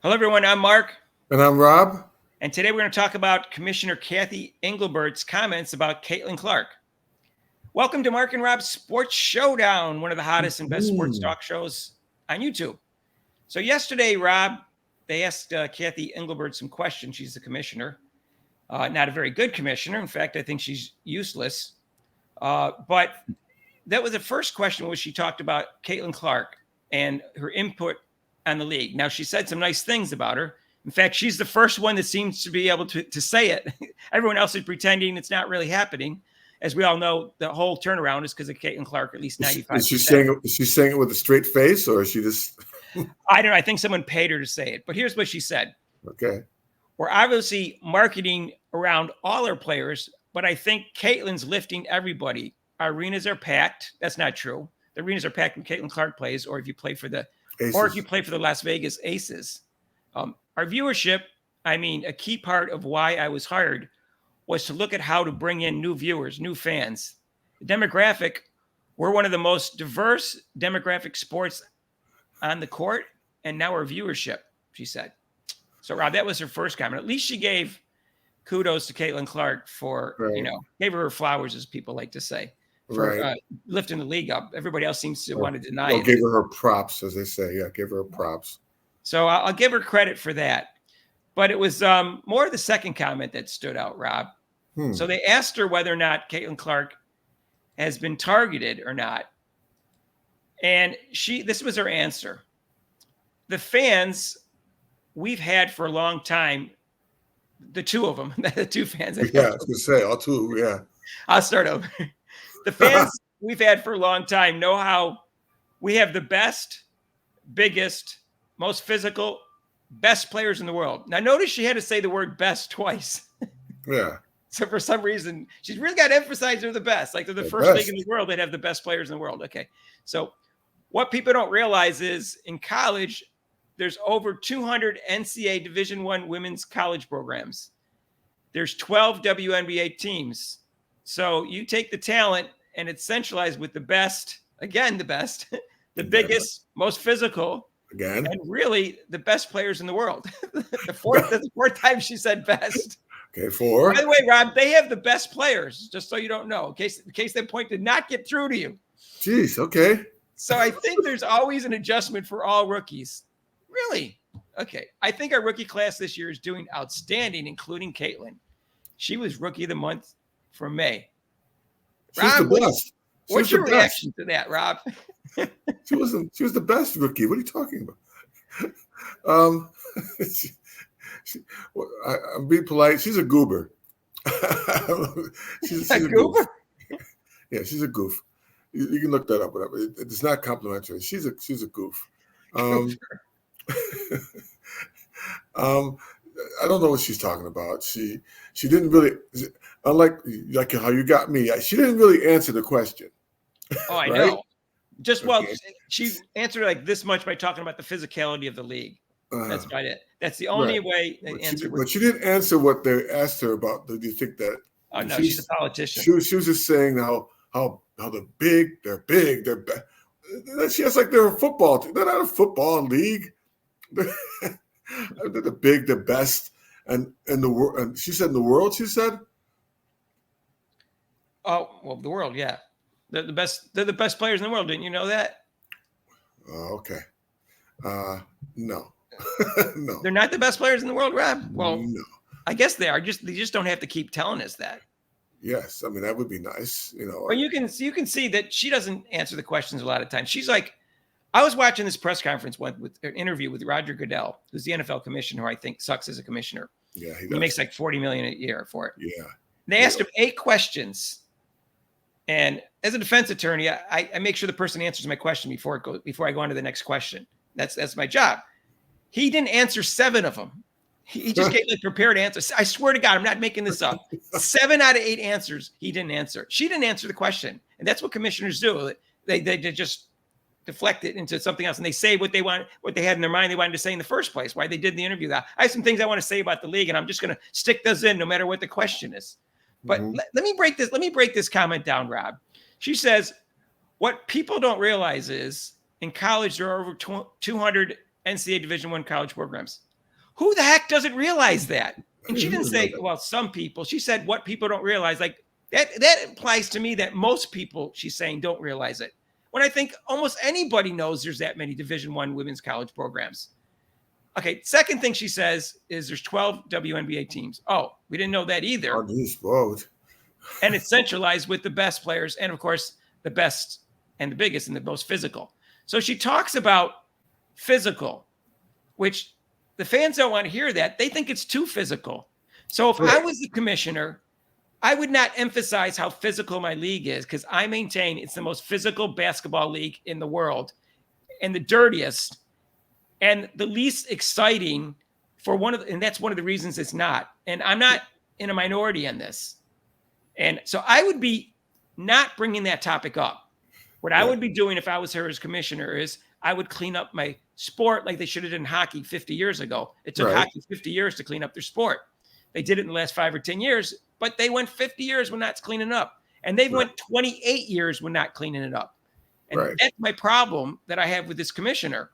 Hello, everyone. I'm Mark. And I'm Rob. And today we're going to talk about Commissioner Cathy Engelbert's comments about Caitlin Clark. Welcome to Mark and Rob's Sports Showdown, one of the hottest and best sports talk shows on YouTube. So yesterday, Rob, they asked Cathy Engelbert some questions. She's the commissioner. Not a very good commissioner. In fact, I think she's useless. But that was the first question where she talked about Caitlin Clark and her input on the league. Now, she said some nice things about her. In fact, she's the first one that seems to be able to say it. Everyone else is pretending it's not really happening. As we all know, the whole turnaround is because of Caitlin Clark, at least 95%. Is she saying it with a straight face, or is she just... I don't know. I think someone paid her to say it. But here's what she said. Okay. We're obviously marketing around all our players, but I think Caitlin's lifting everybody. Our arenas are packed. That's not true. The arenas are packed when Caitlin Clark plays, or if you play for the Las Vegas Aces. Our viewership, a key part of why I was hired was to look at how to bring in new viewers, new fans. The demographic, we're one of the most diverse demographic sports on the court, and now our viewership, she said. So, Rob, that was her first comment. At least she gave kudos to Caitlin Clark for, gave her flowers, as people like to say, for lifting the league up. Everybody else seems to want to deny it. Give her props, as they say. Yeah, give her props. So I'll give her credit for that. But it was more of the second comment that stood out, Rob. So they asked her whether or not Caitlin Clark has been targeted or not. And this was her answer. The fans we've had for a long time, the two of them, the two fans. Yeah, I was going to say, all two, yeah. I'll start over. The fans we've had for a long time know how we have the best, biggest, most physical, best players in the world. Now, notice she had to say the word best twice. Yeah. So for some reason, she's really got to emphasize they're the best. Like they're the first league in the world that have the best players in the world. Okay. So what people don't realize is in college, there's over 200 NCAA Division I women's college programs. There's 12 WNBA teams. So you take the talent and it's centralized with the best, again, the best, the biggest, most physical, again, and really the best players in the world. That's the fourth time she said best. Okay, four. By the way, Rob, they have the best players, just so you don't know, in case that point did not get through to you. Jeez, okay. So I think there's always an adjustment for all rookies. Really? Okay. I think our rookie class this year is doing outstanding, including Caitlin. She was Rookie of the Month for May. She's Rob, the best. What's your reaction to that, Rob? She was the best rookie. What are you talking about? I'm being polite. She's a goober. she's a goober? Yeah, she's a goof. You can look that up, whatever. It's not complimentary. She's a goof. I don't know what she's talking about. She didn't really, unlike like how you got me, she didn't really answer the question. Oh, I know. She answered like this much by talking about the physicality of the league. That's about it. That's the only way they answered. But she didn't answer what they asked her about. Do you think that? Oh no, she's a politician. She was just saying how they're big. She has like they're a football team. They're not a football league. They're the big, the best, and in the world. And she said in the world. She said. Oh well, the world, yeah. They're the best. They're the best players in the world. Didn't you know that? Okay. No. No. They're not the best players in the world, Rob. Well, no. I guess they are. They just don't have to keep telling us that. Yes, I mean that would be nice, Well, you can see that she doesn't answer the questions a lot of times. She's like, I was watching this press conference with an interview with Roger Goodell, who's the NFL commissioner, who I think sucks as a commissioner. Yeah, he makes like $40 million a year for it. Yeah. They asked him 8 questions. And as a defense attorney, I make sure the person answers my question before I go on to the next question. That's my job. He didn't answer 7 of them. He just gave like prepared answers. I swear to God, I'm not making this up. 7 out of 8 answers he didn't answer. She didn't answer the question, and that's what commissioners do. They just deflect it into something else, and they say what they had in their mind they wanted to say in the first place. Why they did the interview. I have some things I want to say about the league, and I'm just going to stick those in no matter what the question is. But let me break this comment down, Rob. She says, what people don't realize is in college, there are over 200 NCAA Division I college programs. Who the heck doesn't realize that? And she Who didn't doesn't know say, that? well, some people. She said what people don't realize. Like that implies to me that most people, she's saying, don't realize it. When I think almost anybody knows there's that many Division I women's college programs. Okay, second thing she says is there's 12 WNBA teams. Oh, we didn't know that either. Oh, geez, whoa. And it's centralized with the best players and, of course, the best and the biggest and the most physical. So she talks about physical, which the fans don't want to hear that. They think it's too physical. So if I was the commissioner, I would not emphasize how physical my league is because I maintain it's the most physical basketball league in the world and the dirtiest and the least exciting and that's one of the reasons it's not. And I'm not in a minority on this. And so I would be not bringing that topic up. What I would be doing if I was her as commissioner is I would clean up my sport like they should have done hockey 50 years ago. It took hockey 50 years to clean up their sport. They did it in the last 5 or 10 years, but they went 50 years when not cleaning up. And they went 28 years when not cleaning it up. And that's my problem that I have with this commissioner.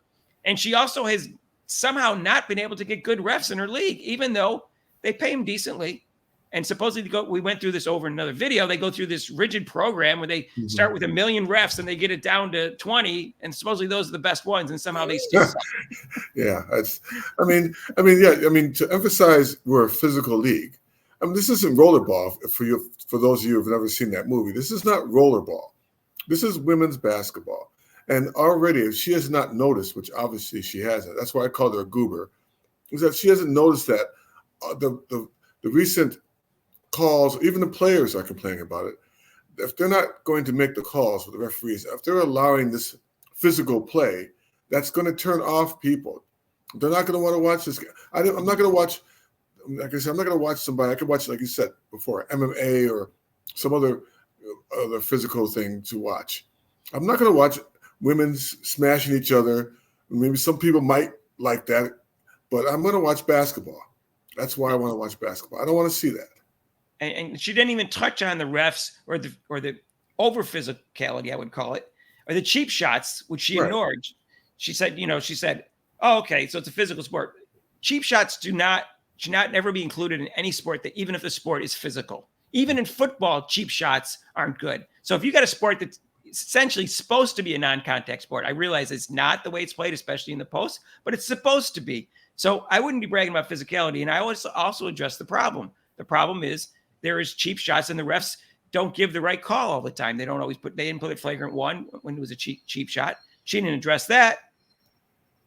And she also has somehow not been able to get good refs in her league, even though they pay them decently. And supposedly we went through this over in another video. They go through this rigid program where they start with 1 million refs and they get it down to 20. And supposedly those are the best ones. And somehow they still suck. Yeah. To emphasize we're a physical league. I mean, this isn't rollerball for those of you who've never seen that movie. This is not rollerball. This is women's basketball. And already, if she has not noticed, which obviously she hasn't, that's why I called her a goober, is that she hasn't noticed that the recent calls, even the players are complaining about it. If they're not going to make the calls for the referees, if they're allowing this physical play, that's going to turn off people. They're not going to want to watch this. I'm not going to watch, like I said, I'm not going to watch somebody. I could watch, like you said before, MMA or some other physical thing to watch. I'm not going to watch women smashing each other. Maybe some people might like that, but I'm going to watch basketball. That's why I want to watch basketball. I don't want to see that. And she didn't even touch on the refs or the over physicality, I would call it, or the cheap shots, which she ignored. She said, oh, okay, so it's a physical sport. Cheap shots should not never be included in any sport, that even if the sport is physical. Even in football, cheap shots aren't good. So if you got a sport that's essentially supposed to be a non-contact sport, I realize it's not the way it's played, especially in the post, but it's supposed to be. So I wouldn't be bragging about physicality. And I also address the problem. The problem is there is cheap shots and the refs don't give the right call all the time. They didn't put it flagrant one when it was a cheap shot. She didn't address that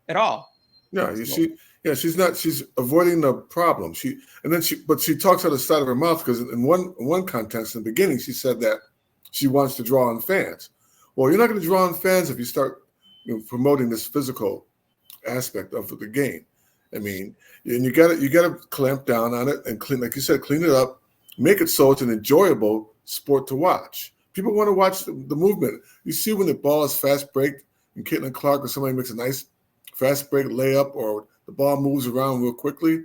at all. No, she's avoiding the problem. She talks out of the side of her mouth because in one context in the beginning, she said that she wants to draw on fans. Well, you're not going to draw on fans if you start promoting this physical aspect of the game. I mean, and you got to clamp down on it and clean, like you said, clean it up, make it so it's an enjoyable sport to watch. People want to watch the movement. You see when the ball is fast break and Caitlin Clark or somebody makes a nice fast break layup or the ball moves around real quickly.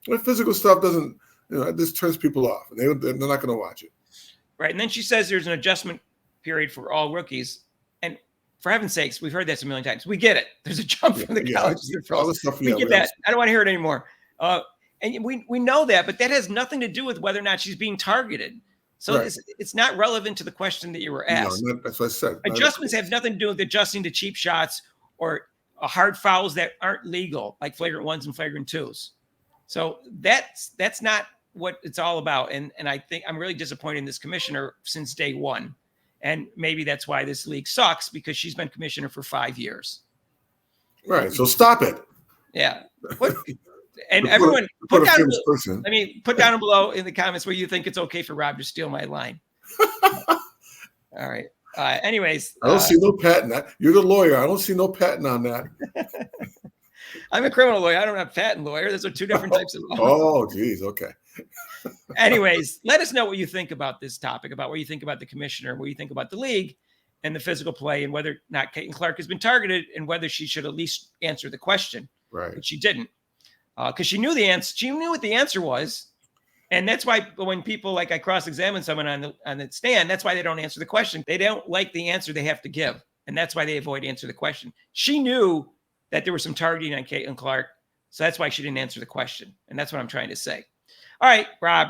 The physical stuff doesn't, it just turns people off. And they're not going to watch it. Right. And then she says there's an adjustment period for all rookies. And for heaven's sakes, we've heard this a million times. We get it. There's a jump from the colleges to the pros. We get that. I don't want to hear it anymore. And we know that, but that has nothing to do with whether or not she's being targeted. So it's not relevant to the question that you were asked. No, that's what I said. Adjustments have nothing to do with adjusting to cheap shots or hard fouls that aren't legal, like flagrant ones and flagrant twos. So that's not what it's all about. And I think I'm really disappointed in this commissioner since day one. And maybe that's why this league sucks, because she's been commissioner for 5 years. Right. So stop it. Yeah. And everyone put down below in the comments where you think it's okay for Rob to steal my line. All right. Anyways. I don't see no patent. You're the lawyer. I don't see no patent on that. I'm a criminal lawyer. I don't have a patent lawyer. Those are two different types of law. Oh, geez. Okay. Anyways, let us know what you think about this topic, about what you think about the commissioner, what you think about the league and the physical play, and whether or not Caitlin Clark has been targeted and whether she should at least answer the question. Right. But she didn't, because she knew the answer. She knew what the answer was. And that's why when people, like I cross-examine someone on the stand, that's why they don't answer the question. They don't like the answer they have to give. And that's why they avoid answering the question. She knew that there was some targeting on Caitlin Clark. So that's why she didn't answer the question. And that's what I'm trying to say. All right, Rob,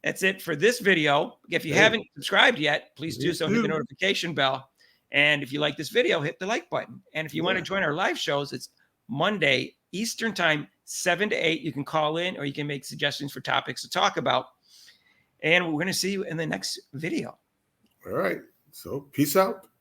that's it for this video. If you haven't subscribed yet, please do so. Hit the notification bell. And if you like this video, hit the like button. And if you want to join our live shows, it's Monday, Eastern time, 7 to 8. You can call in or you can make suggestions for topics to talk about. And we're going to see you in the next video. All right. So peace out.